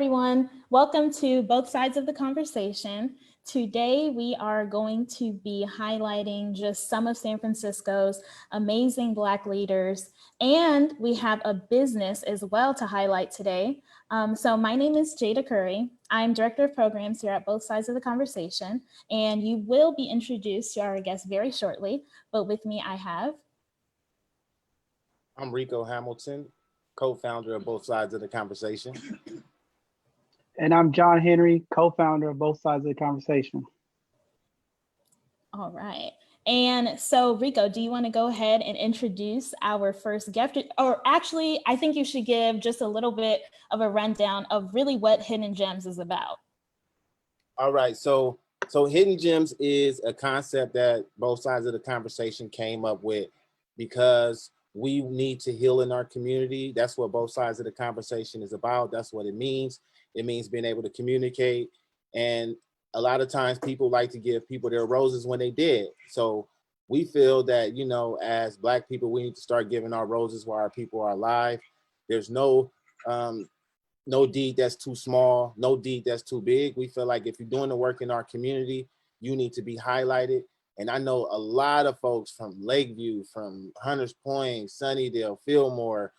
everyone. Welcome to Both Sides of the Conversation. Today, we are going to be highlighting just some of San Francisco's amazing Black leaders, and we have a business as well to highlight today. So my name is Jada Curry. I'm Director of Programs here at Both Sides of the Conversation, and you will be introduced to our guest very shortly, but with me I have... I'm Rico Hamilton, co-founder of Both Sides of the Conversation. And I'm John Henry, co-founder of Both Sides of the Conversation. All right. And so, Rico, do you want to go ahead and introduce our first guest? Or actually, I think you should give just a little bit of a rundown of really what Hidden Gems is about. All right. So Hidden Gems is a concept that Both Sides of the Conversation came up with because we need to heal in our community. That's what Both Sides of the Conversation is about. That's what it means. It means being able to communicate. And a lot of times people like to give people their roses when they dead. So we feel that, you know, as Black people, we need to start giving our roses while our people are alive. There's no deed that's too small, no deed that's too big. We feel like if you're doing the work in our community, you need to be highlighted. And I know a lot of folks from Lakeview, from Hunters Point, Sunnydale, Fillmore,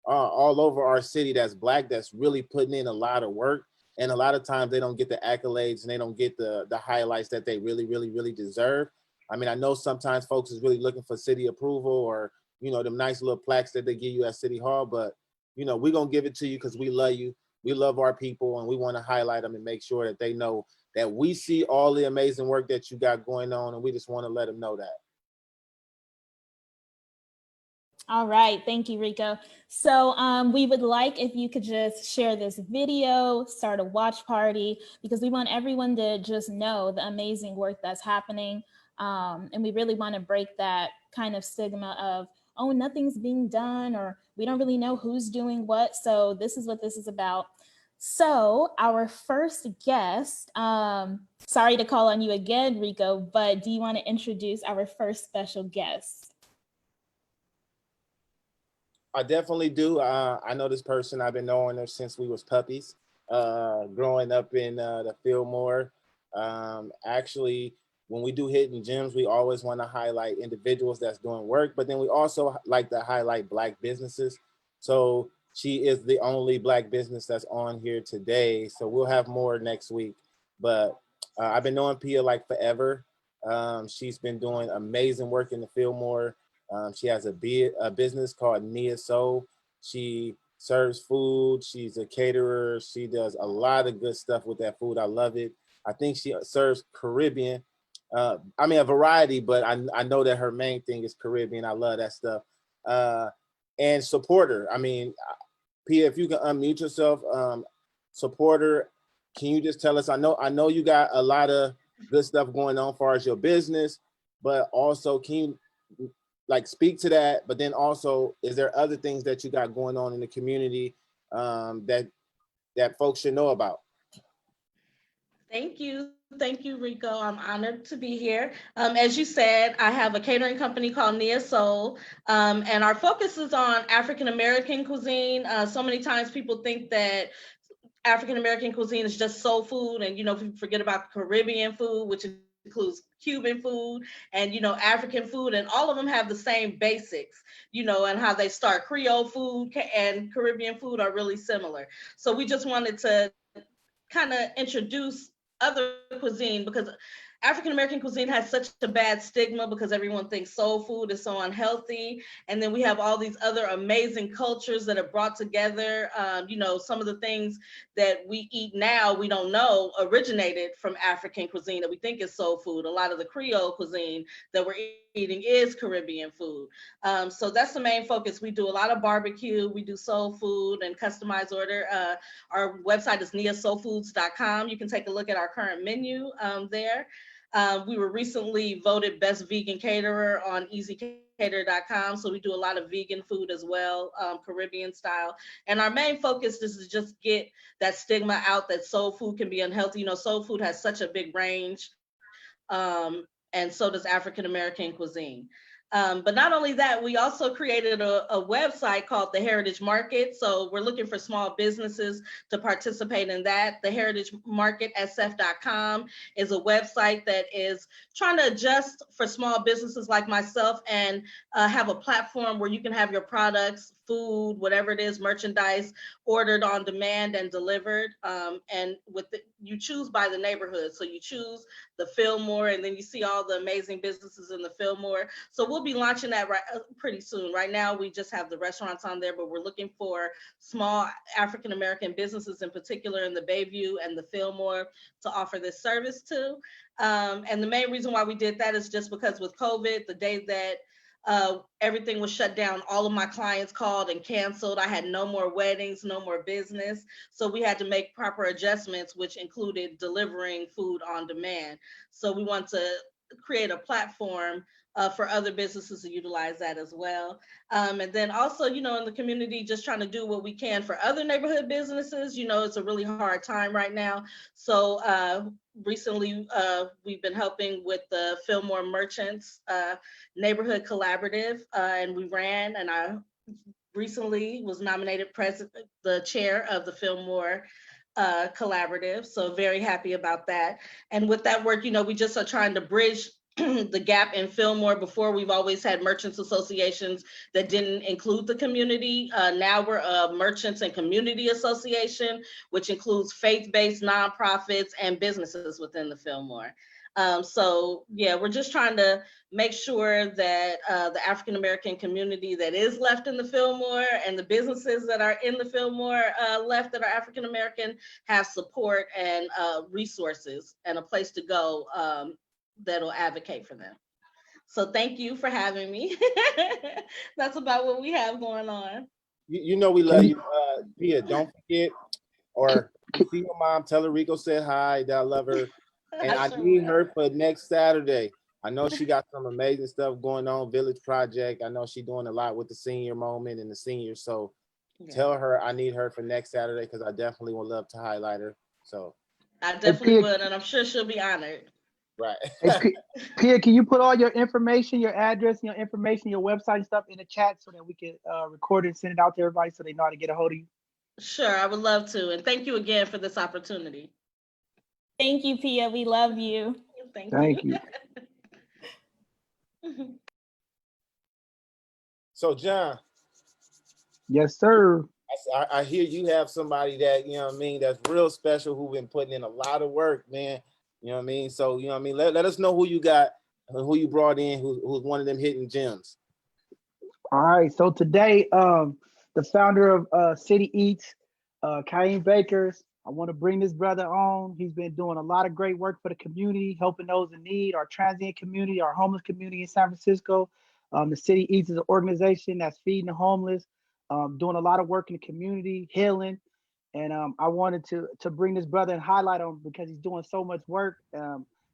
all over our city that's Black, that's really putting in a lot of work. And a lot of times they don't get the accolades and they don't get the highlights that they really deserve. I mean, I know sometimes folks is really looking for city approval or, you know, them nice little plaques that they give you at City Hall, but, you know, we're going to give it to you because we love you. We love our people and we want to highlight them and make sure that they know that we see all the amazing work that you got going on, and we just want to let them know that. All right, thank you, Rico. So we would like if you could just share this video, start a watch party, because we want everyone to just know the amazing work that's happening. And we really want to break that kind of stigma of, oh, nothing's being done, or we don't really know who's doing what. So this is what this is about. So our first guest, sorry to call on you again, Rico, but do you want to introduce our first special guest? I definitely do. I know this person. I've been knowing her since we was puppies, growing up in the Fillmore. Actually, when we do Hidden Gems, we always want to highlight individuals that's doing work, but then we also like to highlight Black businesses. So she is the only Black business that's on here today. So we'll have more next week. But I've been knowing Pia like forever. She's been doing amazing work in the Fillmore. She has a business called Nia Soul. She serves food. She's a caterer. She does a lot of good stuff with that food. I love it. I think she serves Caribbean. I mean, a variety, but I know that her main thing is Caribbean. I love that stuff. And support her. I mean, Pia, if you can unmute yourself, support her. Can you just tell us, I know you got a lot of good stuff going on as far as your business, but also can you like speak to that, but then also, is there other things that you got going on in the community that folks should know about? Thank you, Rico. I'm honored to be here. As you said, I have a catering company called Nia Soul, and our focus is on African American cuisine. So many times people think that African American cuisine is just soul food, and you know, people forget about Caribbean food, which includes Cuban food and, you know, African food, and all of them have the same basics, you know, and how they start. Creole food and Caribbean food are really similar. So we just wanted to kind of introduce other cuisine, because African American cuisine has such a bad stigma because everyone thinks soul food is so unhealthy. And then we have all these other amazing cultures that are brought together. You know, some of the things that we eat now, we don't know originated from African cuisine that we think is soul food. A lot of the Creole cuisine that we're eating is Caribbean food. So that's the main focus. We do a lot of barbecue, we do soul food and customized order. Our website is niasoulfoods.com. You can take a look at our current menu there. We were recently voted best vegan caterer on easycater.com. So we do a lot of vegan food as well, Caribbean style. And our main focus is to just get that stigma out that soul food can be unhealthy. You know, soul food has such a big range. And so does African American cuisine. But not only that, we also created a website called the Heritage Market. So we're looking for small businesses to participate in that. The Heritage Market SF.com is a website that is trying to adjust for small businesses like myself and have a platform where you can have your products, food, whatever it is, merchandise ordered on demand and delivered. And you choose by the neighborhood. So you choose the Fillmore, and then you see all the amazing businesses in the Fillmore. So we'll be launching that pretty soon. Right now, we just have the restaurants on there, but we're looking for small African-American businesses in particular in the Bayview and the Fillmore to offer this service to. And the main reason why we did that is just because with COVID, the day that everything was shut down, all of my clients called and canceled. I had no more weddings, no more business. So we had to make proper adjustments, which included delivering food on demand. So we want to create a platform for other businesses to utilize that as well. And then also, in the community, just trying to do what we can for other neighborhood businesses. It's a really hard time right now. So recently, we've been helping with the Fillmore Merchants Neighborhood Collaborative, and we ran, and I recently was nominated the chair of the Fillmore Collaborative. So very happy about that. And with that work, we just are trying to bridge the gap in Fillmore. Before, we've always had merchants associations that didn't include the community. Now we're a merchants and community association, which includes faith-based nonprofits and businesses within the Fillmore. So yeah, we're just trying to make sure that the African-American community that is left in the Fillmore and the businesses that are in the Fillmore left that are African-American have support and resources and a place to go that'll advocate for them. So thank you for having me. That's about what we have going on. We love you, Pia. Don't forget, or see your mom, tell her Rico said hi, that I love her. And I need her for next Saturday. I know she got some amazing stuff going on, Village Project. I know she's doing a lot with the senior moment and the seniors. So tell her I need her for next Saturday, because I definitely would love to highlight her. So I definitely would, and I'm sure she'll be honored. Right. Hey, Pia, can you put all your information, your address, your information, your website and stuff in the chat so that we can record it and send it out to everybody so they know how to get a hold of you? Sure, I would love to. And thank you again for this opportunity. Thank you, Pia. We love you. Thank you. So, John. Yes, sir. I hear you have somebody that, that's real special, who've been putting in a lot of work, man. So, let us know who you got, who you brought in, who's one of them hidden gems. All right. So today, the founder of City Eats, Kahim Baker, I want to bring this brother on. He's been doing a lot of great work for the community, helping those in need, our transient community, our homeless community in San Francisco. The City Eats is an organization that's feeding the homeless, doing a lot of work in the community, healing. And I wanted to bring this brother and highlight him because he's doing so much work.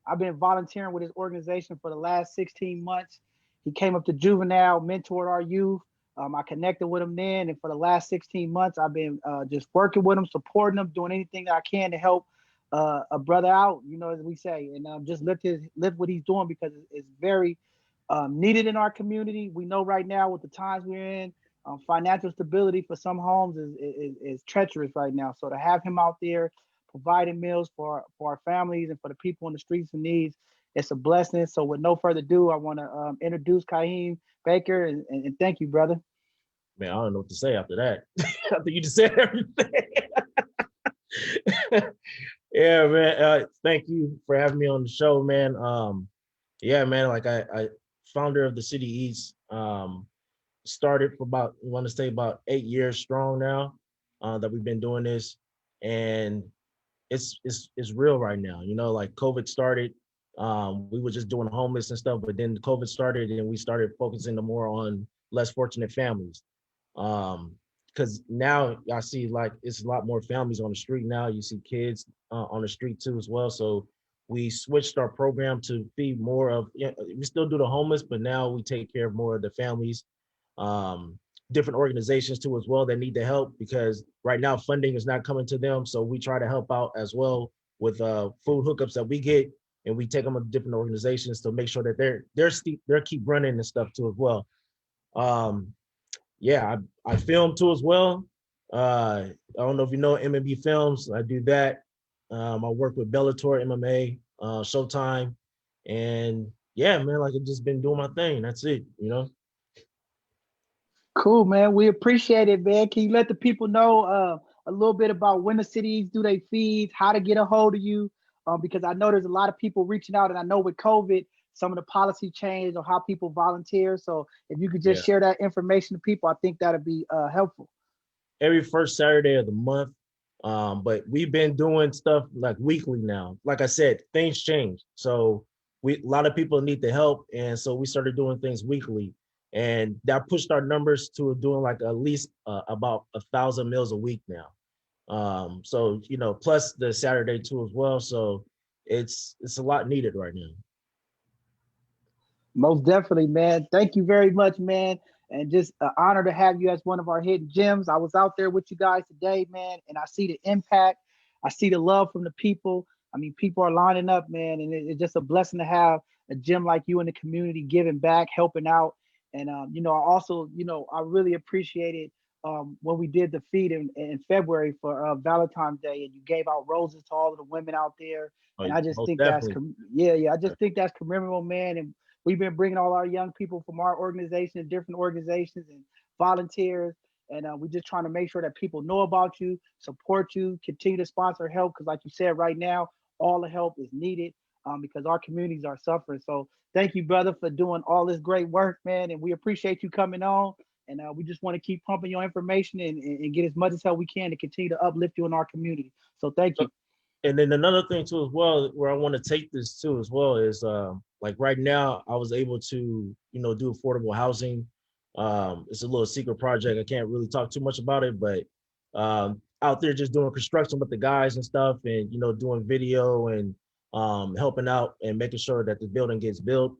I've been volunteering with his organization for the last 16 months. He came up to juvenile, mentored our youth. I connected with him then, and for the last 16 months, I've been just working with him, supporting him, doing anything that I can to help a brother out, as we say, and just lift what he's doing, because it's very needed in our community. We know right now with the times we're in, financial stability for some homes is treacherous right now. So to have him out there providing meals for our families and for the people in the streets in need, it's a blessing. So with no further ado, I want to introduce Kahim Baker, and thank you, brother. Man, I don't know what to say after that. I think you just said everything. Yeah, man. Thank you for having me on the show, man. Yeah, man. Like I founder of the City Eats. Started for about 8 years strong now. That we've been doing this, and it's real right now. Like COVID started. We were just doing homeless and stuff, but then COVID started, and we started focusing more on less fortunate families. Because now I see like it's a lot more families on the street now. You see kids on the street too as well. So we switched our program to feed more of, we still do the homeless, but now we take care of more of the families, different organizations too as well that need the help, because right now funding is not coming to them. So we try to help out as well with food hookups that we get and we take them to different organizations to make sure that they're keep running and stuff too as well. Yeah, I film too as well. I don't know if you know MMA Films. I do that. I work with Bellator MMA, Showtime, and yeah, man, like I've just been doing my thing. That's it, you know. Cool, man. We appreciate it, man. Can you let the people know a little bit about when the City Eats do they feeds, how to get a hold of you? Because I know there's a lot of people reaching out, and I know with COVID, some of the policy changed on how people volunteer. So if you could just Yeah. share that information to people, I think that'd be helpful. Every first Saturday of the month. But we've been doing stuff like weekly now. Like I said, things change. So a lot of people need the help. And so we started doing things weekly. And that pushed our numbers to doing like at least about 1,000 meals a week now. So, you know, plus the Saturday too as well. So it's a lot needed right now. Most definitely, man. Thank you very much, man. And just an honor to have you as one of our hidden gems. I was out there with you guys today, man, and I see the impact. I see the love from the people. I mean, people are lining up, man, and it's just a blessing to have a gem like you in the community giving back, helping out. And, you know, I also, you know, I really appreciated when we did the feed in February for Valentine's Day, and you gave out roses to all of the women out there. Oh, And I just most think definitely. yeah, I just think that's commemorable, man. And we've been bringing all our young people from our organization, different organizations, and volunteers. And we're just trying to make sure that people know about you, support you, continue to sponsor help. Because, like you said, right now, all the help is needed because our communities are suffering. So, thank you, brother, for doing all this great work, man. And we appreciate you coming on. And we just want to keep pumping your information and get as much as help we can to continue to uplift you in our community. So, thank you. And then another thing too as well, where I want to take this to as well is like right now I was able to, you know, do affordable housing. It's a little secret project. I can't really talk too much about it, but out there just doing construction with the guys and stuff, and you know, doing video and helping out and making sure that the building gets built.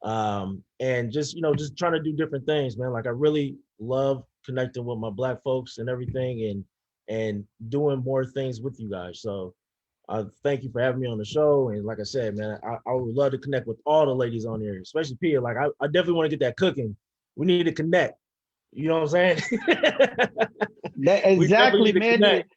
And just, you know, just trying to do different things, man. Like I really love connecting with my Black folks and everything, and doing more things with you guys. So thank you for having me on the show. And like I said, man, I would love to connect with all the ladies on here, especially Pia. Like I definitely want to get that cooking. We need to connect. You know what I'm saying? We definitely Exactly, need to man. connect.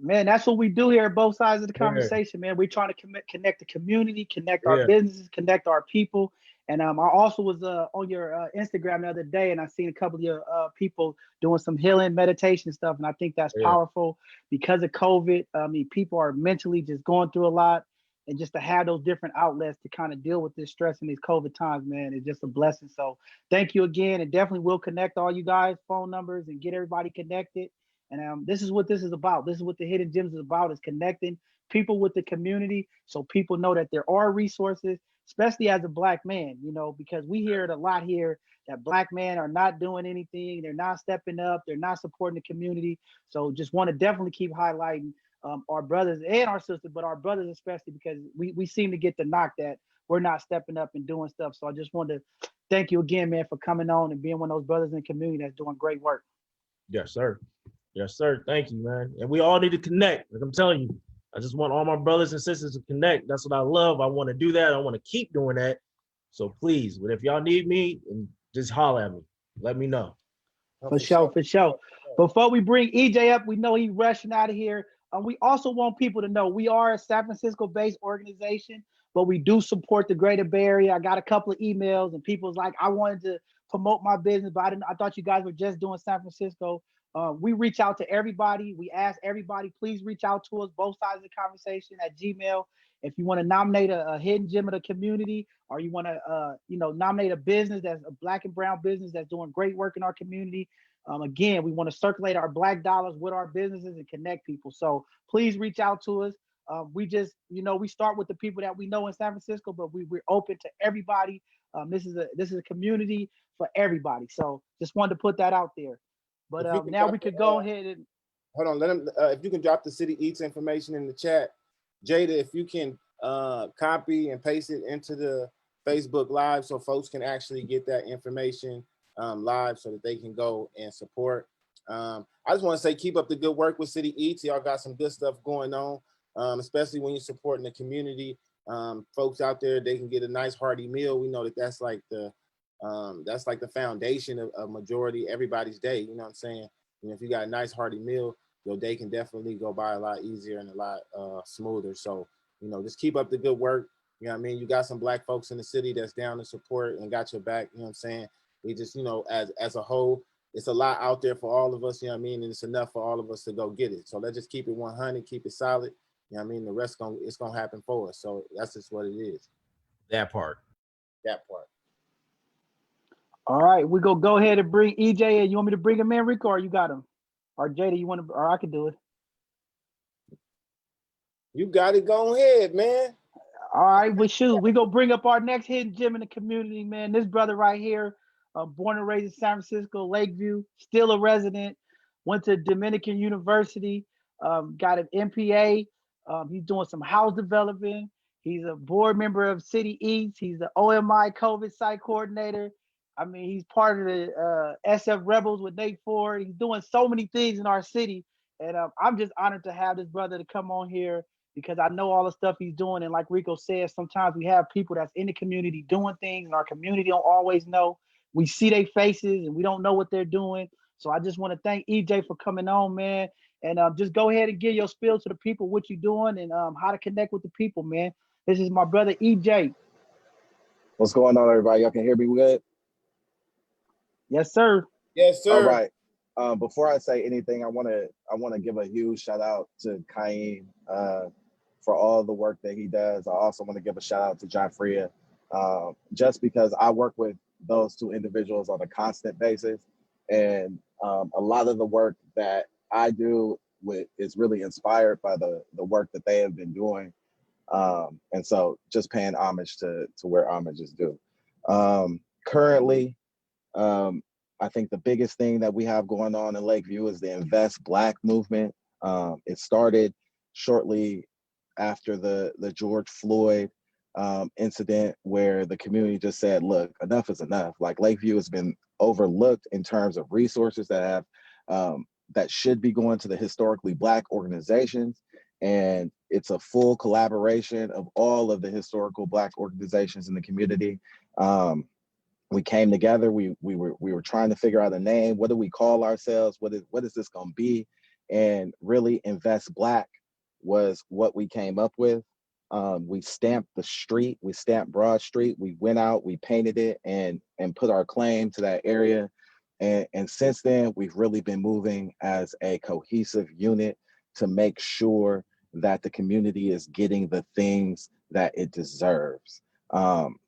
Man, that's what we do here at both sides of the Yeah, conversation, man. We're trying to connect the community, connect our yeah, businesses, connect our people. And I also was on your Instagram the other day, and I seen a couple of your people doing some healing meditation stuff, and I think that's yeah. powerful because of COVID. I mean, people are mentally just going through a lot, and just to have those different outlets to kind of deal with this stress in these COVID times, man, is just a blessing. So thank you again, and definitely will connect all you guys' phone numbers and get everybody connected. And this is what this is about. This is what the Hidden Gems is about, is connecting people with the community so people know that there are resources, especially as a Black man, you know, because we hear it a lot here that Black men are not doing anything. They're not stepping up. They're not supporting the community. So just want to definitely keep highlighting our brothers and our sisters, but our brothers especially, because we seem to get the knock that we're not stepping up and doing stuff. So I just wanted to thank you again, man, for coming on and being one of those brothers in the community that's doing great work. Yes, sir. Yes, sir. Thank you, man. And we all need to connect. Like I'm telling you, I just want all my brothers and sisters to connect. That's what I love. I want to do that. I want to keep doing that. So please, but if y'all need me, just holler at me. Let me know. For sure, for sure. Before we bring EJ up, we know he's rushing out of here. We also want people to know we are a San Francisco-based organization, but we do support the Greater Bay Area. I got a couple of emails, and people's like, I wanted to promote my business, but I thought you guys were just doing San Francisco. We reach out to everybody. We ask everybody, please reach out to us, both sides of the conversation at Gmail. If you want to nominate a hidden gem of the community, or you want to, you know, nominate a business that's a Black and brown business that's doing great work in our community. Again, we want to circulate our Black dollars with our businesses and connect people. So please reach out to us. We just, you know, we start with the people that we know in San Francisco, but we're open to everybody. This is a community for everybody. So just wanted to put that out there. But now we could go ahead and hold on. Let him. If you can drop the City Eats information in the chat, Jada. If you can copy and paste it into the Facebook Live so folks can actually get that information live so that they can go and support. I just want to say keep up the good work with City Eats. Y'all got some good stuff going on, especially when you're supporting the community folks out there, they can get a nice hearty meal. We know that that's like the foundation of majority everybody's day. You know what I'm saying? And if you got a nice hearty meal, your day can definitely go by a lot easier and a lot smoother. So, you know, just keep up the good work. You know what I mean? You got some Black folks in the city that's down to support and got your back. You know what I'm saying? We just, you know, as a whole, it's a lot out there for all of us. You know what I mean? And it's enough for all of us to go get it. So let's just keep it 100, keep it solid. You know what I mean? The rest it's gonna happen for us. So that's just what it is. That part. That part. All right, we go ahead and bring EJ in. You want me to bring him in, Rico, or you got him? Or Jada, you want to, or I can do it. You got it. Go ahead, man. All right, well, shoot, we go bring up our next hidden gem in the community, man. This brother right here, born and raised in San Francisco, Lakeview, still a resident, went to Dominican University, got an MPA. He's doing some house development. He's a board member of City Eats. He's the OMI COVID site coordinator. I mean, he's part of the SF Rebels with Nate Ford. He's doing so many things in our city. And I'm just honored to have this brother to come on here because I know all the stuff he's doing. And like Rico says, sometimes we have people that's in the community doing things and our community don't always know. We see their faces and we don't know what they're doing. So I just want to thank EJ for coming on, man. And just go ahead and give your spiel to the people, what you're doing and how to connect with the people, man. This is my brother, EJ. What's going on, everybody? Y'all can hear me good? Yes, sir. Yes, sir. All right. Before I say anything, I want to give a huge shout out to Kahim for all the work that he does. I also want to give a shout out to John Freya, just because I work with those two individuals on a constant basis, and a lot of the work that I do is really inspired by the work that they have been doing, and so just paying homage to where homage is due. Currently, I think the biggest thing that we have going on in Lakeview is the Invest Black movement. It started shortly after the George Floyd incident, where the community just said, look, enough is enough. Like, Lakeview has been overlooked in terms of resources that should be going to the historically Black organizations. And it's a full collaboration of all of the historical Black organizations in the community. We came together. We were trying to figure out a name. What do we call ourselves? What is this going to be? And really, Invest Black was what we came up with. We stamped the street. We stamped Broad Street. We went out. We painted it and put our claim to that area. And since then, we've really been moving as a cohesive unit to make sure that the community is getting the things that it deserves.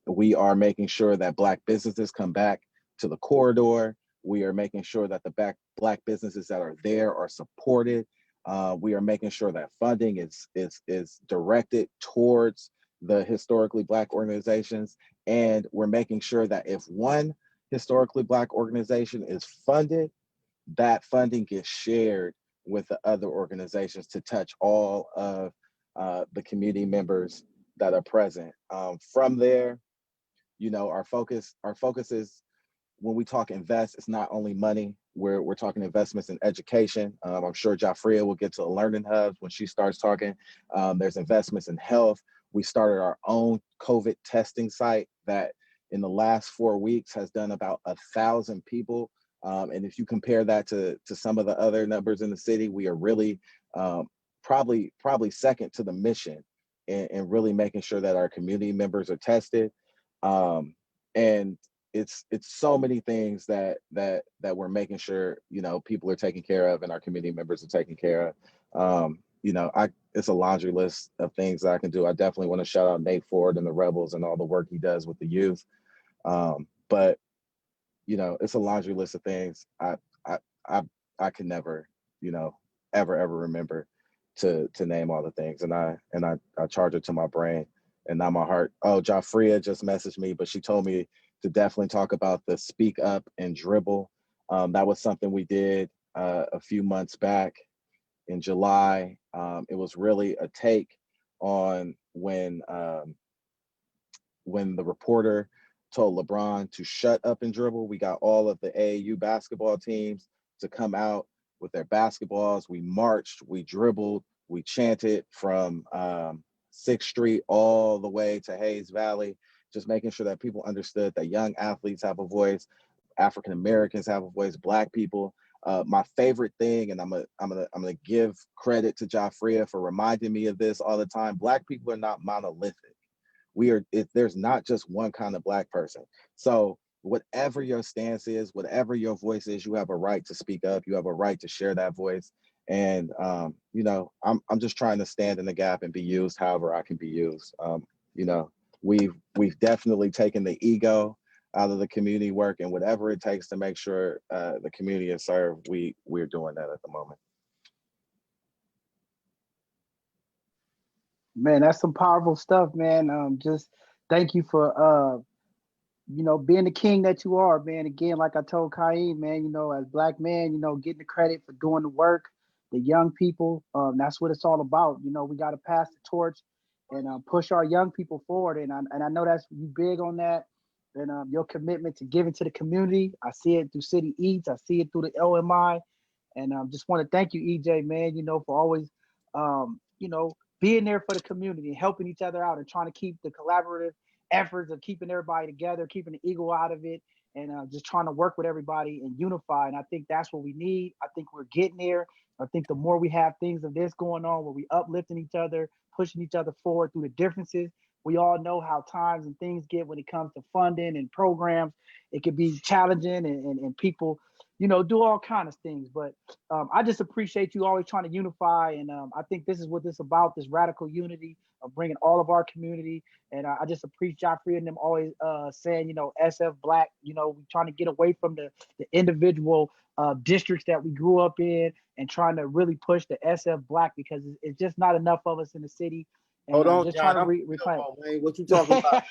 We are making sure that Black businesses come back to the corridor. We are making sure that the Black businesses that are there are supported. We are making sure that funding is directed towards the historically Black organizations. And we're making sure that if one historically Black organization is funded, that funding gets shared with the other organizations to touch all of the community members that are present. From there, you know, our focus is, when we talk invest, it's not only money. We're talking investments in education. I'm sure Jafria will get to the learning hubs when she starts talking. There's investments in health. We started our own COVID testing site that in the last 4 weeks has done about 1,000 people. And if you compare that to some of the other numbers in the city, we are really probably second to the mission in really making sure that our community members are tested. And it's so many things that we're making sure, you know, people are taken care of and our community members are taken care of. You know, it's a laundry list of things that I can do. I definitely want to shout out Nate Ford and the Rebels and all the work he does with the youth. But you know, it's a laundry list of things I can never, you know, ever remember to name all the things. And I charge it to my brain and not my heart. Oh, Jafria just messaged me, but she told me to definitely talk about the Speak Up and Dribble. That was something we did a few months back in July. It was really a take on when the reporter told LeBron to shut up and dribble. We got all of the AAU basketball teams to come out with their basketballs. We marched, we dribbled, we chanted from 6th Street all the way to Hayes Valley, just making sure that people understood that young athletes have a voice, African Americans have a voice, Black people. My favorite thing, and I'm gonna give credit to Jafria for reminding me of this all the time. Black people are not monolithic. There's not just one kind of Black person. So whatever your stance is, whatever your voice is, you have a right to speak up. You have a right to share that voice. And you know, I'm just trying to stand in the gap and be used however I can be used. You know, we've definitely taken the ego out of the community work, and whatever it takes to make sure the community is served, we're doing that at the moment. Man, that's some powerful stuff, man. Just thank you for you know, being the king that you are, man. Again, like I told Kahim, man, you know, as Black man, you know, getting the credit for doing the work, the young people, that's what it's all about. You know, we got to pass the torch and push our young people forward. And I know that's you big on that. And your commitment to giving to the community, I see it through City Eats, I see it through the OMI, and just want to thank you, EJ, man. You know, for always, you know, being there for the community and helping each other out and trying to keep the collaborative efforts of keeping everybody together, keeping the ego out of it, and just trying to work with everybody and unify. And I think that's what we need. I think we're getting there. I think the more we have things of this going on, where we uplifting each other, pushing each other forward through the differences. We all know how times and things get when it comes to funding and programs. It can be challenging and people, you know, do all kind of things. But I just appreciate you always trying to unify. And I think this is what this is about, this radical unity of bringing all of our community. And I just appreciate Joffrey and them always saying, you know, SF Black, you know, we trying to get away from the individual districts that we grew up in and trying to really push the SF Black, because it's just not enough of us in the city. And Hold on, just John. trying to reclaim. What you talking about?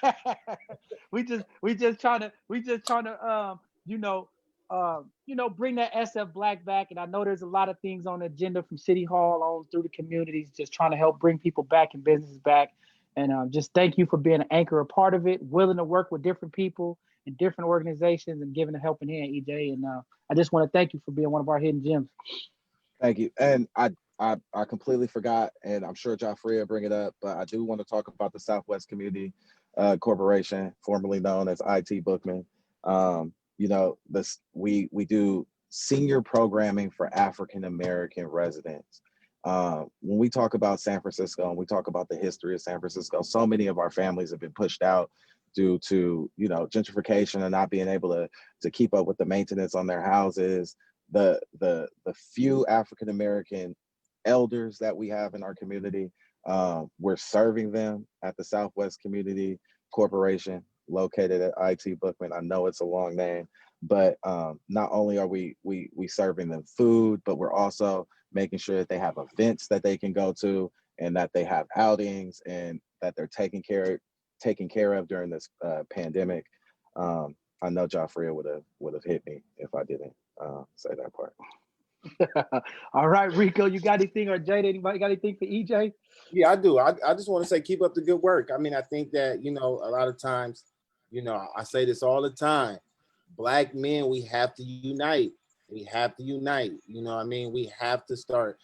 we just trying to you know, bring that SF Black back. And I know there's a lot of things on the agenda from City Hall on through the communities, just trying to help bring people back and businesses back. And just thank you for being an anchor, a part of it, willing to work with different people and different organizations and giving a helping hand, EJ. And I just want to thank you for being one of our hidden gems. Thank you. And I completely forgot, and I'm sure Joffrey will bring it up, but I do want to talk about the Southwest Community Corporation, formerly known as IT Bookman. You know, we do senior programming for African American residents. When we talk about San Francisco and we talk about the history of San Francisco, so many of our families have been pushed out due to, you know, gentrification and not being able to keep up with the maintenance on their houses. The few African American elders that we have in our community, we're serving them at the Southwest Community Corporation located at IT Bookman. I know it's a long name, but not only are we serving them food, but we're also making sure that they have events that they can go to and that they have outings and that they're taken care of during this pandemic. I know Joffrey would have hit me if I didn't say that part. All right, Rico, you got anything, or Jada, anybody got anything for EJ? Yeah, I do. I just want to say, keep up the good work. I mean, I think that, you know, a lot of times, you know, I say this all the time, Black men, we have to unite. We have to unite. You know what I mean? We have to start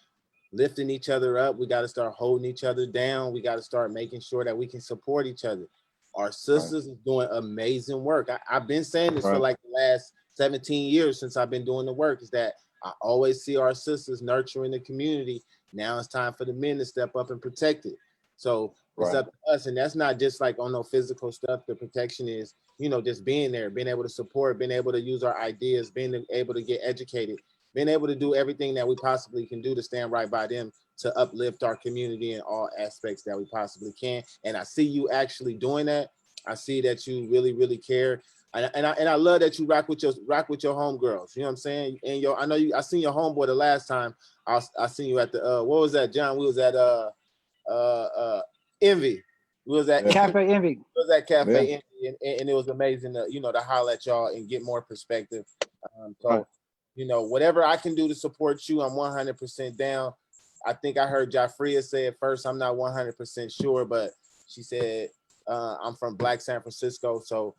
lifting each other up. We got to start holding each other down. We got to start making sure that we can support each other. Our sisters is doing amazing work. I've been saying this for like the last 17 years since I've been doing the work, is that I always see our sisters nurturing the community. Now it's time for the men to step up and protect it. So it's up to us. And that's not just like on no physical stuff. The protection is, you know, just being there, being able to support, being able to use our ideas, being able to get educated, being able to do everything that we possibly can do to stand right by them, to uplift our community in all aspects that we possibly can. And I see you actually doing that. I see that you really, really care. And I love that you rock with your homegirls. You know what I'm saying? And I seen your homeboy the last time I seen you at the what was that, John? We was at Envy. We was at Cafe Envy. We was at Cafe Envy, and it was amazing to, you know, to holler at y'all and get more perspective. You know, whatever I can do to support you, I'm 100% down. I think I heard Jafria say it first. I'm not 100% sure, but she said I'm from Black San Francisco, so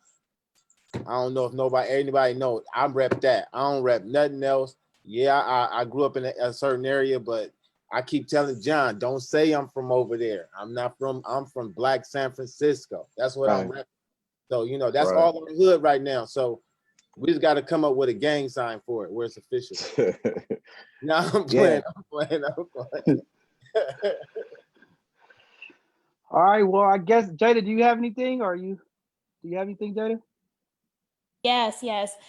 I don't know if anybody knows. I rep that. I don't rep nothing else. Yeah, I grew up in a certain area, but I keep telling John, don't say I'm from over there. I'm from Black San Francisco. That's what I'm repping. So, you know, that's all in the hood right now. So we just got to come up with a gang sign for it where it's official. No, I'm playing. I'm playing. All right. Well, I guess Jada, do you have anything, do you have anything, Jada? Yes.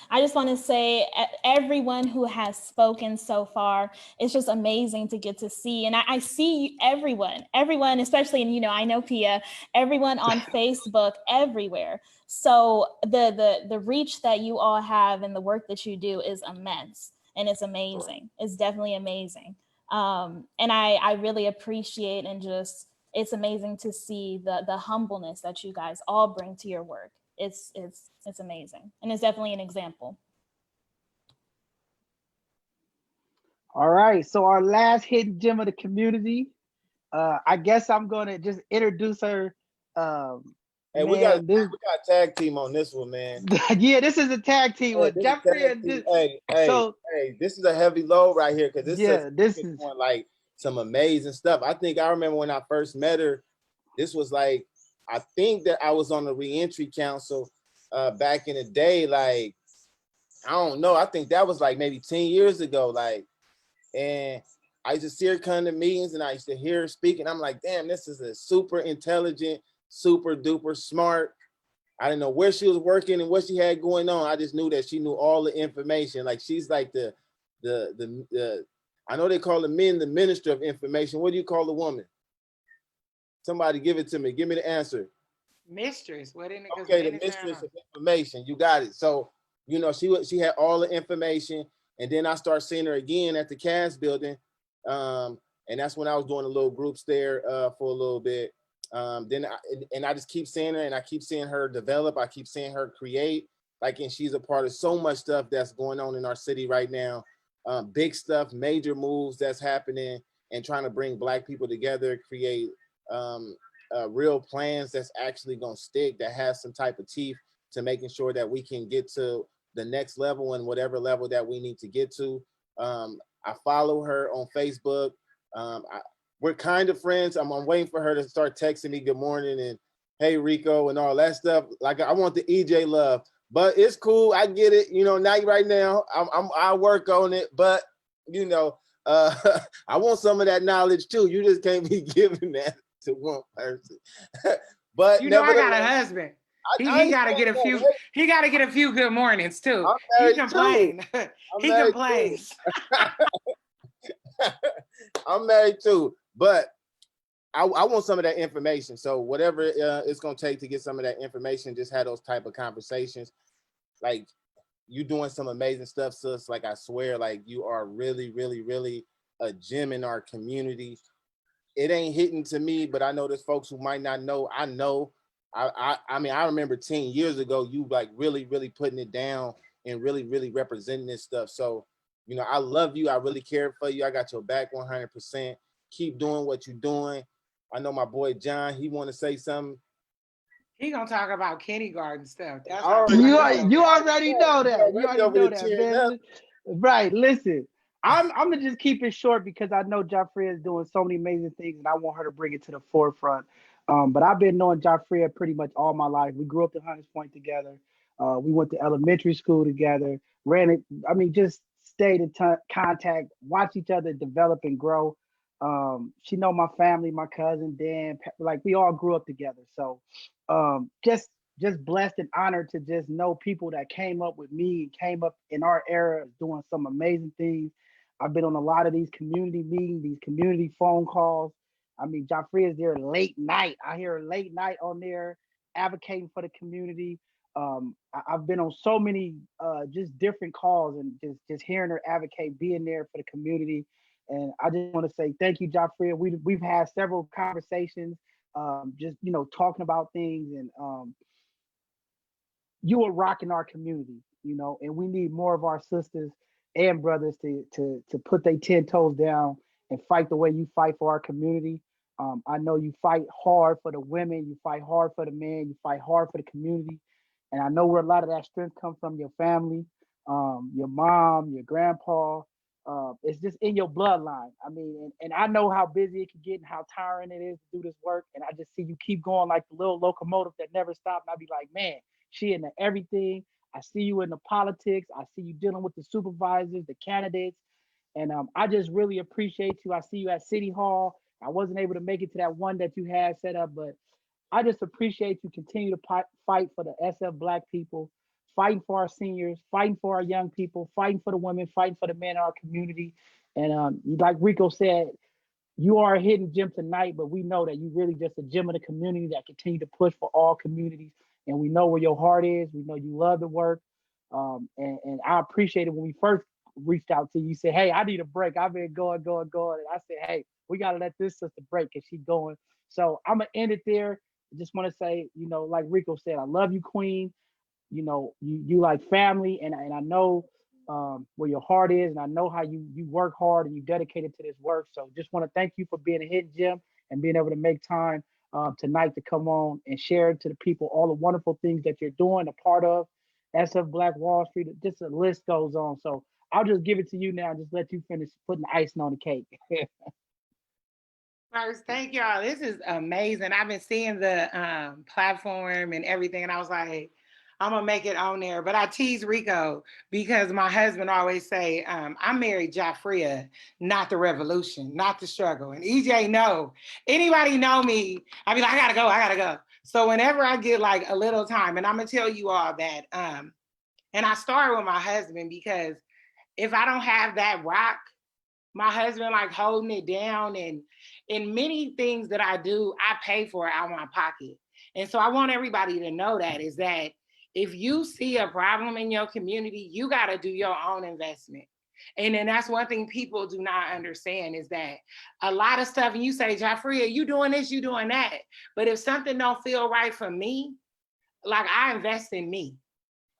I just want to say everyone who has spoken so far, it's just amazing to get to see. And I see everyone, especially, and, you know, I know Pia, everyone on Facebook, everywhere. So the reach that you all have and the work that you do is immense, and it's amazing. It's definitely amazing. And I really appreciate, and just, it's amazing to see the humbleness that you guys all bring to your work. It's amazing, and it's definitely an example. All right, so our last hidden gem of the community, I guess I'm gonna just introduce her. Hey, we got tag team on this one, man. Yeah, this is a tag team with Jeffrey and this. Hey, this is a heavy load right here, because this is doing like some amazing stuff. I remember when I first met her, this was like, I think that I was on the reentry council back in the day. Like, I don't know. I think that was like maybe 10 years ago. Like, and I used to see her come to meetings, and I used to hear her speak, and I'm like, damn, this is a super intelligent, super duper smart. I didn't know where she was working and what she had going on. I just knew that she knew all the information. Like, she's like the I know they call the men the minister of information. What do you call the woman? Somebody give it to me. Give me the answer. Mistress. What in it? Okay, the mistress of information. You got it. So, you know, she had all the information, and then I started seeing her again at the CAS building, and that's when I was doing a little groups there for a little bit. Then I just keep seeing her, and I keep seeing her develop. I keep seeing her create. Like, and she's a part of so much stuff that's going on in our city right now. Big stuff, major moves that's happening, and trying to bring Black people together, create real plans that's actually gonna stick, that has some type of teeth to making sure that we can get to the next level, and whatever level that we need to get to. I follow her on Facebook. We're kind of friends. I'm waiting for her to start texting me good morning and hey Rico and all that stuff. Like, I want the EJ love, but it's cool. I get it. You know, not right now. I work on it, but you know, I want some of that knowledge too. You just can't be giving that to one person. But you know, I got a husband. He gotta get a few. Right? He gotta get a few good mornings too. He complains. He complains. I'm married too, but I want some of that information. So whatever it's gonna take to get some of that information, just have those type of conversations. Like, you doing some amazing stuff, sis. Like, I swear, like, you are really, really, really a gem in our community. It ain't hitting to me, but I know there's folks who might not know. I know. I mean, I remember 10 years ago, you like really, really putting it down and really, really representing this stuff. So, you know, I love you. I really care for you. I got your back 100%. Keep doing what you're doing. I know my boy John, he want to say something. He gonna talk about kindergarten stuff. That's you already know that. You already know that, man. Right. Listen, I'm gonna just keep it short because I know Joffrey is doing so many amazing things, and I want her to bring it to the forefront. But I've been knowing Joffrey pretty much all my life. We grew up in Hunters Point together. We went to elementary school together. Ran it. I mean, just stayed in contact, watch each other develop and grow. She know my family, my cousin Dan. Like, we all grew up together. So just blessed and honored to just know people that came up with me, came up in our era doing some amazing things. I've been on a lot of these community meetings, these community phone calls. I mean, Joffrey is there late night. I hear her late night on there advocating for the community. I've been on so many just different calls, and just hearing her advocate, being there for the community. And I just want to say thank you, Joffrey. We've had several conversations, just, you know, talking about things, and you are rocking our community, you know, and we need more of our sisters and brothers to put their 10 toes down and fight the way you fight for our community. I know you fight hard for the women, you fight hard for the men, you fight hard for the community. And I know where a lot of that strength comes from: your family, your mom, your grandpa, It's just in your bloodline. I mean, and I know how busy it can get and how tiring it is to do this work. And I just see you keep going like the little locomotive that never stopped. And I be like, man, she into everything. I see you in the politics. I see you dealing with the supervisors, the candidates. And I just really appreciate you. I see you at City Hall. I wasn't able to make it to that one that you had set up, but I just appreciate you continue to fight for the SF Black people, fighting for our seniors, fighting for our young people, fighting for the women, fighting for the men in our community. And like Rico said, you are a hidden gem tonight, but we know that you really just a gem of the community that continue to push for all communities. And we know where your heart is. We know you love the work. And I appreciate it when we first reached out to you. You said, hey, I need a break. I've been going. And I said, hey, we got to let this sister break because she's going. So I'm going to end it there. I just want to say, like Rico said, I love you, Queen. You like family, and I know where your heart is, and I know how you work hard and you dedicated to this work. So just want to thank you for being a hidden gem and being able to make time tonight to come on and share to the people all the wonderful things that you're doing, a part of SF Black Wall Street. Just the list goes on. So I'll just give it to you now and just let you finish putting the icing on the cake. First, thank y'all. This is amazing. I've been seeing the platform and everything, and I was like, I'm gonna make it on there. But I tease Rico because my husband always say, I'm married Jaffria, not the revolution, not the struggle. And EJ know, anybody know me, I be like, I gotta go. So whenever I get like a little time, and I'm gonna tell you all that, and I start with my husband because if I don't have that rock, my husband like holding it down, and in many things that I do, I pay for it out of my pocket. And so I want everybody to know that is that if you see a problem in your community, you got to do your own investment. And then that's one thing people do not understand is that a lot of stuff, and you say, Jaffria, you doing this, you doing that. But if something don't feel right for me, like I invest in me.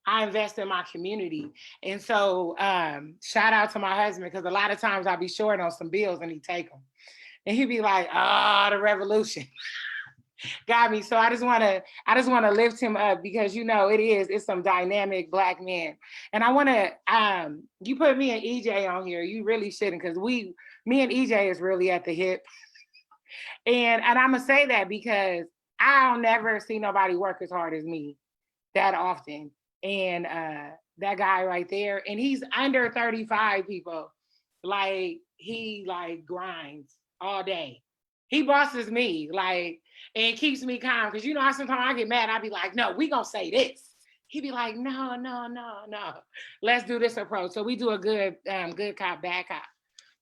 I invest in my community. And so shout out to my husband, because a lot of times I'll be short on some bills and he take them. And he'd be like, the revolution got me. So I just want to lift him up because, it's some dynamic Black men. And I want to, you put me and EJ on here, you really shouldn't, because me and EJ is really at the hip. And I'm going to say that because I'll never see nobody work as hard as me that often. And that guy right there, and he's under 35 people. Like he like grinds all day. He bosses me and keeps me calm. Cause sometimes I get mad. I be like, no, we gonna say this. He be like, no. Let's do this approach. So we do a good cop, bad cop.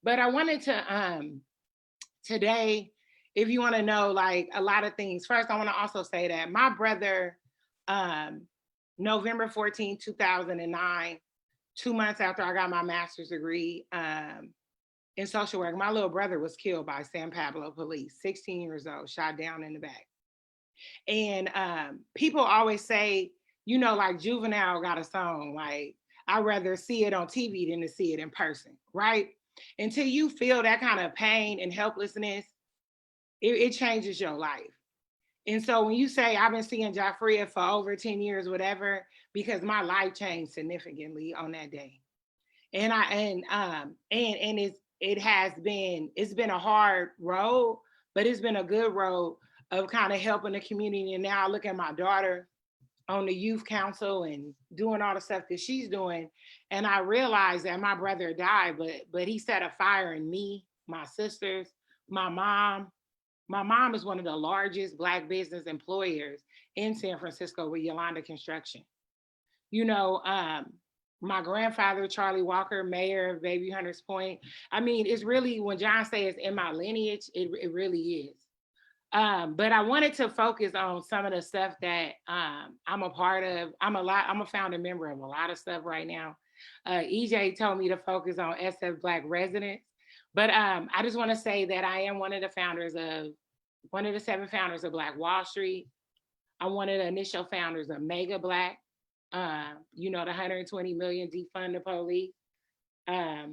But I wanted to today, if you want to know like a lot of things, first I want to also say that my brother, November 14, 2009, 2 months after I got my master's degree in social work, my little brother was killed by San Pablo police, 16 years old, shot down in the back. And people always say, like Juvenile got a song, like, I'd rather see it on TV than to see it in person, right? Until you feel that kind of pain and helplessness, it changes your life. And so when you say I've been seeing Jaffria for over 10 years, whatever, because my life changed significantly on that day. And it's been a hard road, but it's been a good road of kind of helping the community. And now I look at my daughter on the youth council and doing all the stuff that she's doing. And I realized that my brother died, but he set a fire in me, my sisters, my mom. My mom is one of the largest Black business employers in San Francisco with Yolanda Construction. My grandfather, Charlie Walker, mayor of Baby Hunters Point. I mean, it's really, when John says in my lineage, it really is. But I wanted to focus on some of the stuff that I'm a part of. I'm a founding member of a lot of stuff right now. EJ told me to focus on SF Black residents. But I just want to say that I am one of the 7 founders of Black Wall Street. I'm one of the initial founders of Mega Black, the 120 million defund the police. I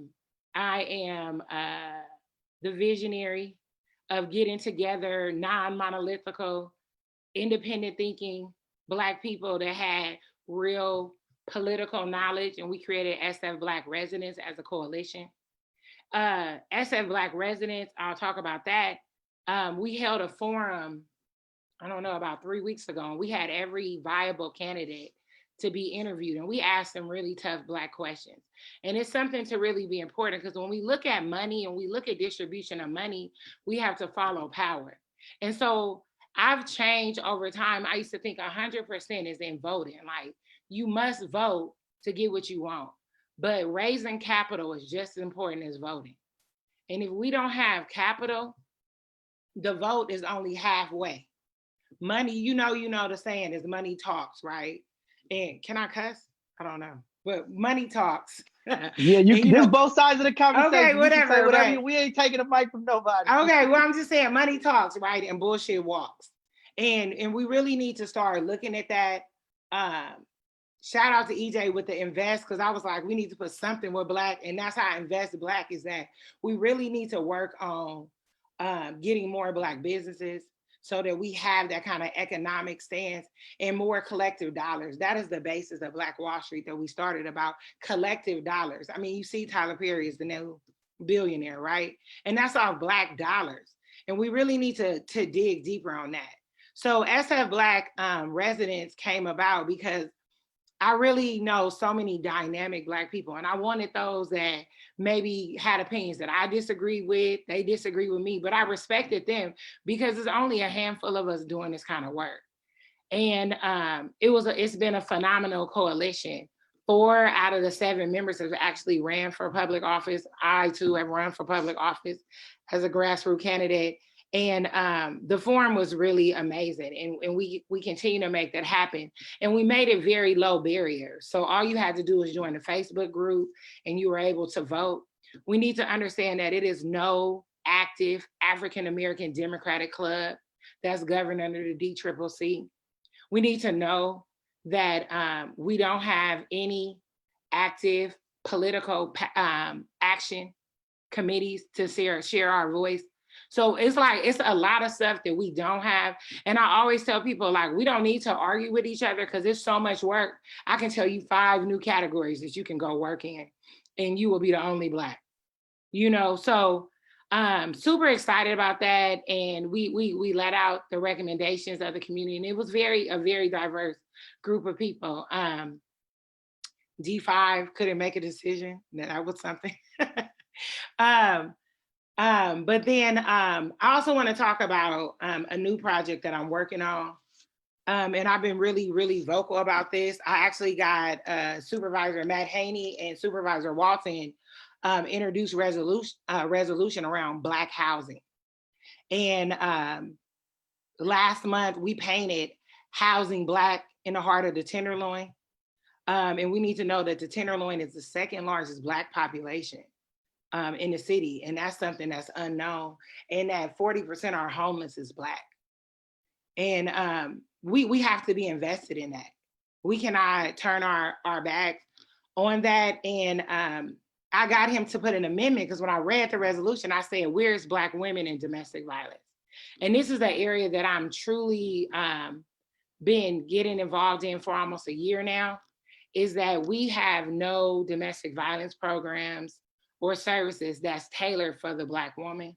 am the visionary of getting together non-monolithical, independent thinking Black people that had real political knowledge, and we created SF Black Residents as a coalition. SF Black residents, I'll talk about that. We held a forum, I don't know, about 3 weeks ago, and we had every viable candidate to be interviewed, and we asked some really tough Black questions. And it's something to really be important, because when we look at money and we look at distribution of money, we have to follow power. And so I've changed over time. I used to think 100% is in voting. Like, you must vote to get what you want. But raising capital is just as important as voting. And if we don't have capital, the vote is only halfway. Money, you know the saying is money talks, right? And can I cuss? I don't know, but money talks. Yeah, there's both sides of the conversation. Okay, You can say whatever. but, we ain't taking a mic from nobody. Okay, well, I'm just saying money talks, right? And bullshit walks. And we really need to start looking at that. Shout out to EJ with the invest, because I was like, we need to put something with Black, and that's how Invest Black is that we really need to work on getting more Black businesses so that we have that kind of economic stance and more collective dollars. That is the basis of Black Wall Street that we started about, collective dollars. I mean, you see Tyler Perry is the new billionaire, right? And that's all Black dollars. And we really need to dig deeper on that. So SF Black residents came about because I really know so many dynamic Black people, and I wanted those that maybe had opinions that I disagree with, they disagree with me, but I respected them because there's only a handful of us doing this kind of work. And it's been a phenomenal coalition. 4 out of the 7 members have actually ran for public office. I too have run for public office as a grassroots candidate. And the forum was really amazing. And we continue to make that happen. And we made it very low barrier. So all you had to do was join the Facebook group and you were able to vote. We need to understand that it is no active African-American Democratic club that's governed under the DCCC. We need to know that we don't have any active political action committees to share our voice. So it's a lot of stuff that we don't have. And I always tell people, like, we don't need to argue with each other because it's so much work. I can tell you 5 new categories that you can go work in and you will be the only Black, so super excited about that. And we let out the recommendations of the community, and it was a very diverse group of people. D5 couldn't make a decision. That was something. But then I also want to talk about a new project that I'm working on. And I've been really, really vocal about this. I actually got Supervisor Matt Haney and Supervisor Walton introduced resolution around Black housing. And last month we painted Housing Black in the Heart of the Tenderloin. And we need to know that the Tenderloin is the 2nd largest Black population in the city. And that's something that's unknown. And that 40% are homeless is Black. And we have to be invested in that. We cannot turn our back on that. And I got him to put an amendment because when I read the resolution, I said, where's Black women in domestic violence? And this is the area that I'm truly been getting involved in for almost a year now, is that we have no domestic violence programs or services that's tailored for the Black woman.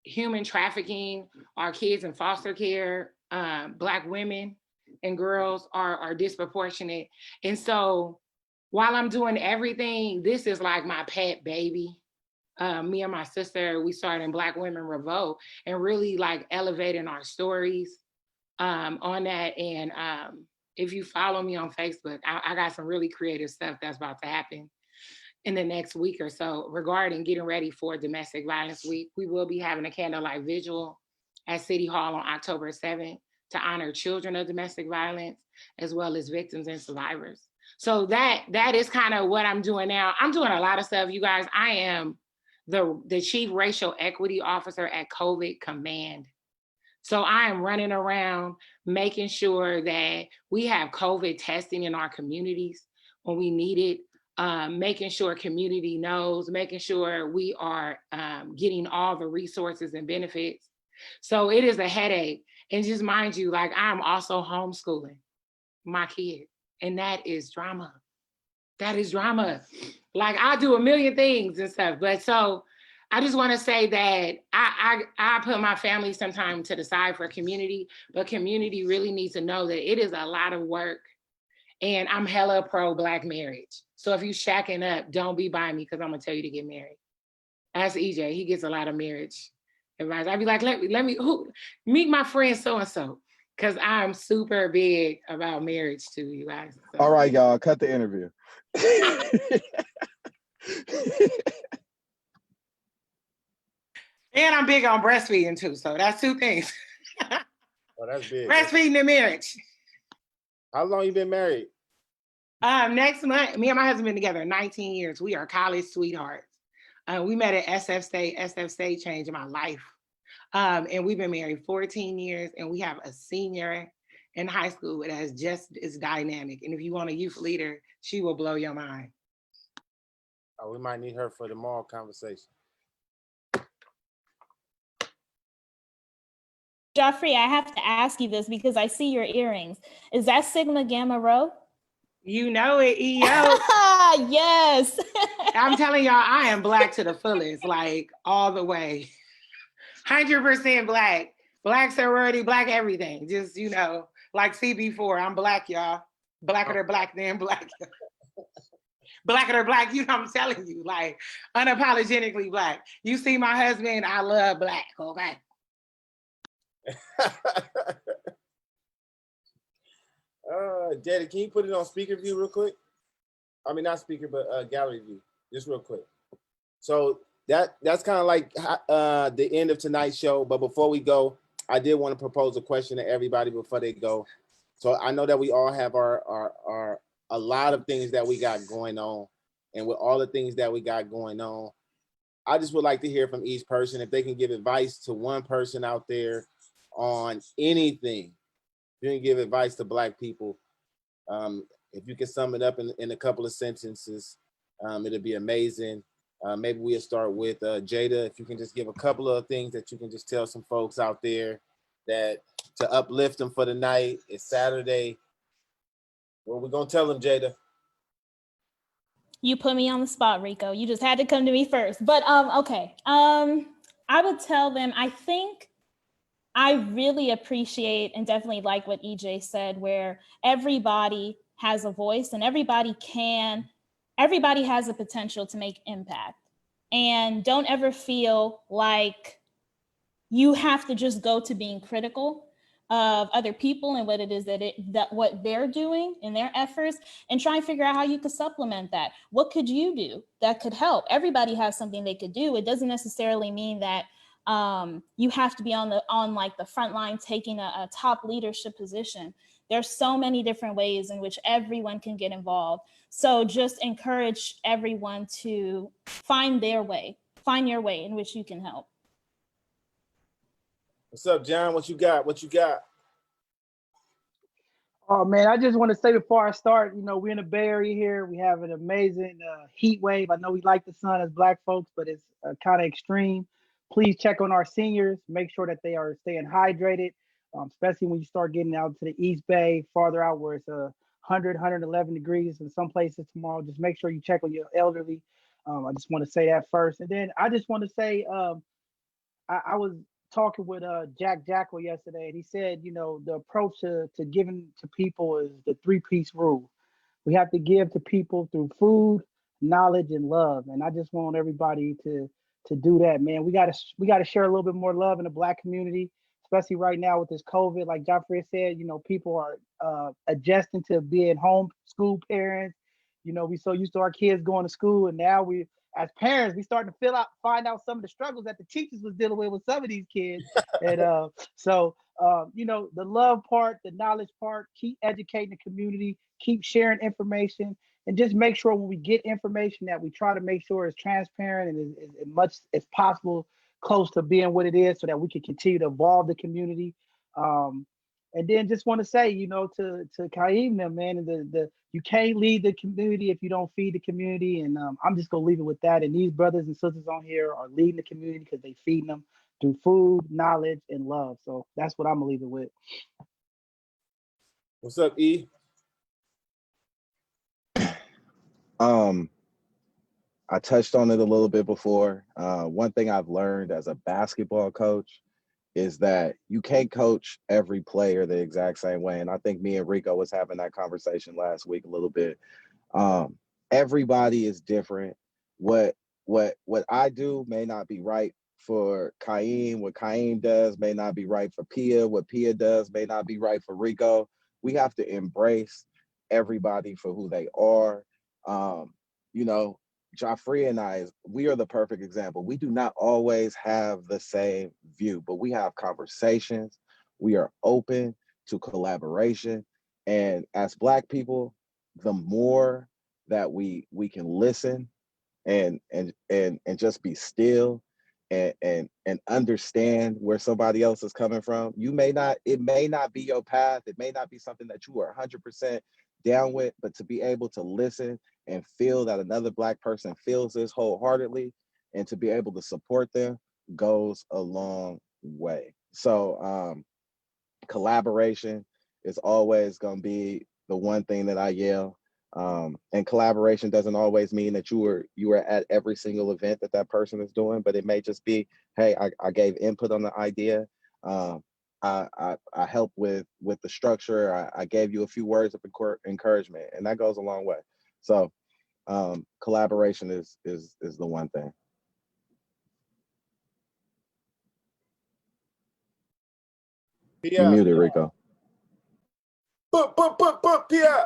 Human trafficking, our kids in foster care, Black women and girls are disproportionate. And so while I'm doing everything, this is like my pet baby. Me and my sister, we started in Black Women Revolt and really like elevating our stories on that. And if you follow me on Facebook, I got some really creative stuff that's about to happen in the next week or so regarding getting ready for Domestic Violence Week. We will be having a candlelight vigil at City Hall on October 7th to honor children of domestic violence, as well as victims and survivors. So that is kind of what I'm doing now. I'm doing a lot of stuff, you guys. I am the Chief Racial Equity Officer at COVID Command. So I am running around making sure that we have COVID testing in our communities when we need it, making sure community knows, making sure we are getting all the resources and benefits. So it is a headache. And just mind you, like, I'm also homeschooling my kid, and that is drama. That is drama. Like I do a million things and stuff. But so I just want to say that I put my family sometime to the side for community, but community really needs to know that it is a lot of work. And I'm hella pro Black marriage. So if you shacking up, don't be by me because I'm gonna tell you to get married. Ask EJ, he gets a lot of marriage advice. I'd be like, let me meet my friend so-and-so. Cause I'm super big about marriage too, you guys. So. All right, y'all, cut the interview. And I'm big on breastfeeding too. So that's two things. Oh, that's big. Breastfeeding and marriage. How long you been married? Next month, me and my husband been together 19 years. We are college sweethearts. We met at SF State. SF State changed my life. And we've been married 14 years, and we have a senior in high school that is just as dynamic. And if you want a youth leader, she will blow your mind. Oh, we might need her for the mall conversation. Joffrey, I have to ask you this because I see your earrings. Is that Sigma Gamma Rho? You know it, EO. Yes. I'm telling y'all, I am Black to the fullest, like all the way. 100% Black. Black sorority, Black everything. Just, you know, like CB4, I'm Black, y'all. Blacker than Black than Black. Blacker than Black, you know what I'm telling you, like unapologetically Black. You see my husband, I love Black, okay? Jada, can you put it on speaker view real quick? I mean, not speaker, but gallery view, just real quick. So that's kind of like the end of tonight's show. But before we go, I did want to propose a question to everybody before they go. So I know that we all have our a lot of things that we got going on, and with all the things that we got going on, I just would like to hear from each person if they can give advice to one person out there on anything. If you can give advice to Black people, if you can sum it up in a couple of sentences, it'll be amazing. Maybe we'll start with Jada. If you can just give a couple of things that you can just tell some folks out there that to uplift them for the night. It's Saturday. What we gonna tell them, Jada? You put me on the spot, Rico. You just had to come to me first. But okay. I would tell them, I think I really appreciate and definitely like what EJ said, where everybody has a voice and everybody has a potential to make impact. And don't ever feel like you have to just go to being critical of other people and what it is that what they're doing in their efforts, and try and figure out how you could supplement that. What could you do that could help? Everybody has something they could do. It doesn't necessarily mean that you have to be on like the front line taking a top leadership position. There's so many different ways in which everyone can get involved. So just encourage everyone to find your way in which you can help. What's up, John? What you got? Oh man, I just want to say before I start, we're in the Bay Area here. We have an amazing heat wave. I know we like the sun as Black folks, but it's kind of extreme. Please check on our seniors. Make sure that they are staying hydrated, especially when you start getting out to the East Bay, farther out where it's 100, 111 degrees in some places tomorrow. Just make sure you check on your elderly. I just want to say that first. And then I just want to say, I was talking with Jack Jackal yesterday, and he said, the approach to giving to people is the 3-piece rule. We have to give to people through food, knowledge, and love. And I just want everybody to do that, man. We gotta share a little bit more love in the Black community, especially right now with this COVID. Like Joffrey said, people are adjusting to being home school parents. We so used to our kids going to school, and now we, as parents, we starting to find out some of the struggles that the teachers was dealing with some of these kids. And the love part, the knowledge part, keep educating the community, keep sharing information, and just make sure when we get information that we try to make sure it's transparent and as much as possible close to being what it is, so that we can continue to evolve the community. And then just want to say, to Kahim, man, and you can't lead the community if you don't feed the community. And I'm just gonna leave it with that. And these brothers and sisters on here are leading the community because they feeding them through food, knowledge, and love. So that's what I'm gonna leave it with. What's up, E? I touched on it a little bit before. One thing I've learned as a basketball coach is that you can't coach every player the exact same way. And I think me and Rico was having that conversation last week a little bit. Everybody is different. What what I do may not be right for Kahim. What Kahim does may not be right for Pia. What Pia does may not be right for Rico. We have to embrace everybody for who they are. Um, you know, Joffrey and I, we are the perfect example. We do not always have the same view, but we have conversations. We are open to collaboration. And as Black people, the more that we can listen and just be still and understand where somebody else is coming from. It may not be your path, it may not be something that you are 100% down with, but to be able to listen and feel that another Black person feels this wholeheartedly and to be able to support them goes a long way. So collaboration is always going to be the one thing that I yell. And collaboration doesn't always mean that you are at every single event that person is doing, but it may just be, hey, I gave input on the idea. I helped with the structure. I gave you a few words of encouragement, and that goes a long way. So collaboration is the one thing. Yeah. You're muted, Rico. Yeah.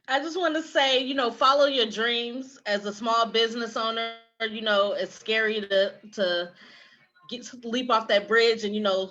I just want to say, follow your dreams. As a small business owner, it's scary to leap off that bridge and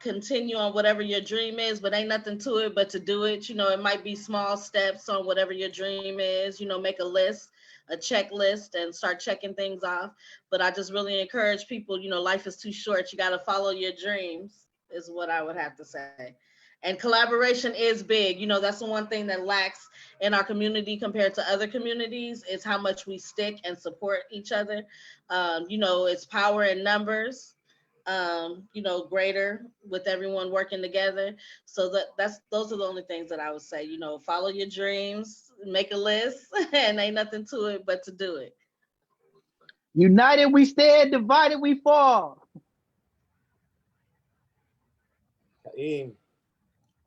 continue on whatever your dream is, but ain't nothing to it but to do it. It might be small steps on whatever your dream is. Make a list, a checklist, and start checking things off. But I just really encourage people, life is too short. You got to follow your dreams, is what I would have to say. And collaboration is big. That's the one thing that lacks in our community compared to other communities is how much we stick and support each other. It's power in numbers. Greater with everyone working together. So those are the only things that I would say. Follow your dreams, make a list, and ain't nothing to it but to do it. United we stand, divided we fall.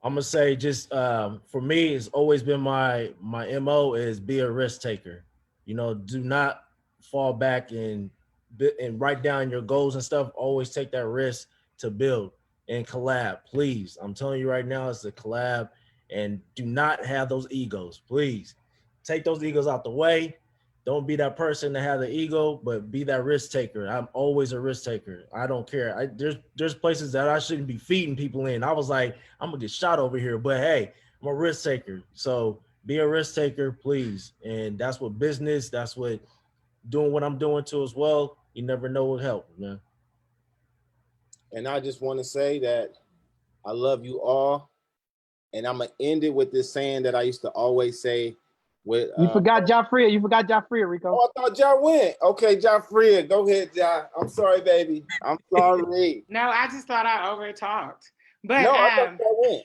I'm gonna say just for me, it's always been my MO is be a risk taker. Do not fall back and write down your goals and stuff. Always take that risk to build and collab. Please, I'm telling you right now, it's a collab, and do not have those egos. Please take those egos out the way. Don't be that person that has an ego, but be that risk taker. I'm always a risk taker. I don't care. There's places that I shouldn't be feeding people in. I was like, I'm gonna get shot over here, but hey, I'm a risk taker. So be a risk taker, please. And that's what business. That's what doing what I'm doing too as well. You never know what help, man. And I just want to say that I love you all. And I'm gonna end it with this saying that I used to always say. You forgot Joffrey. You forgot Joffrey, Rico. Oh, I thought Ja went. Okay, Joffrey, go ahead, Ja. I'm sorry, baby. I'm sorry. No, I just thought I over talked. But No, I thought Ja went.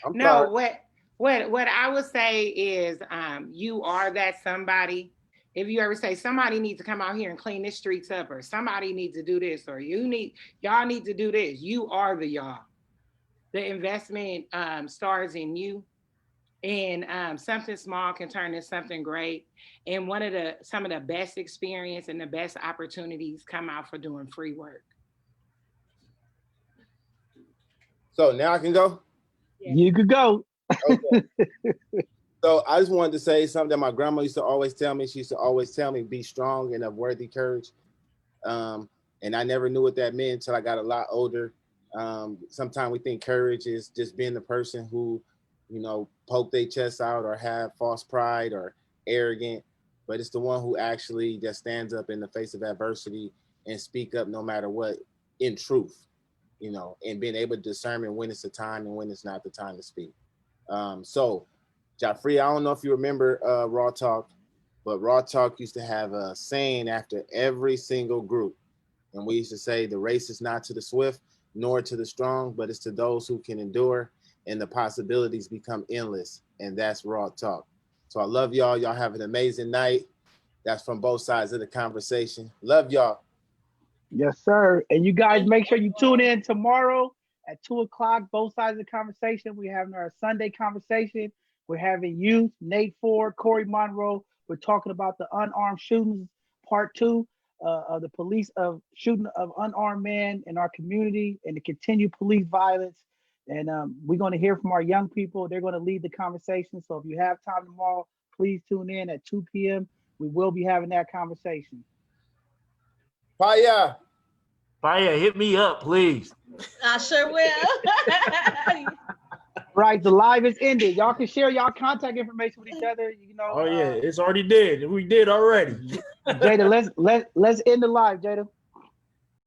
I'm sorry. What I would say is you are that somebody. If you ever say somebody needs to come out here and clean the streets up, or somebody needs to do this, or y'all need to do this, you are the y'all. The investment starts in you. And something small can turn into something great. And some of the best experience and the best opportunities come out for doing free work. So now I can go? You could go. Okay. So I just wanted to say something that my grandma used to always tell me. She used to always tell me, be strong and of worthy courage. And I never knew what that meant until I got a lot older. Sometimes we think courage is just being the person who, poke their chest out or have false pride or arrogant, but it's the one who actually just stands up in the face of adversity and speak up no matter what in truth, and being able to discern when it's the time and when it's not the time to speak. So Joffrey, I don't know if you remember Raw Talk, but Raw Talk used to have a saying after every single group. And we used to say the race is not to the swift nor to the strong, but it's to those who can endure, and the possibilities become endless. And that's Raw Talk. So I love y'all. Y'all have an amazing night. That's from both sides of the conversation. Love y'all. Yes, sir. And you guys Thank make sure you tune you. in tomorrow at 2 o'clock. Both sides of the conversation. We're having our Sunday conversation. We're having youth, Nate Ford, Corey Monroe. We're talking about the unarmed shootings, part 2 of the police of shooting of unarmed men in our community and the continued police violence. And we're going to hear from our young people. They're going to lead the conversation. So if you have time tomorrow, please tune in at 2 p.m. We will be having that conversation. Fire. Fire, hit me up, please. I sure will. Right, the live is ended. Y'all can share y'all contact information with each other. You know. Oh yeah, it's already did. We did already. Jada, let's end the live, Jada.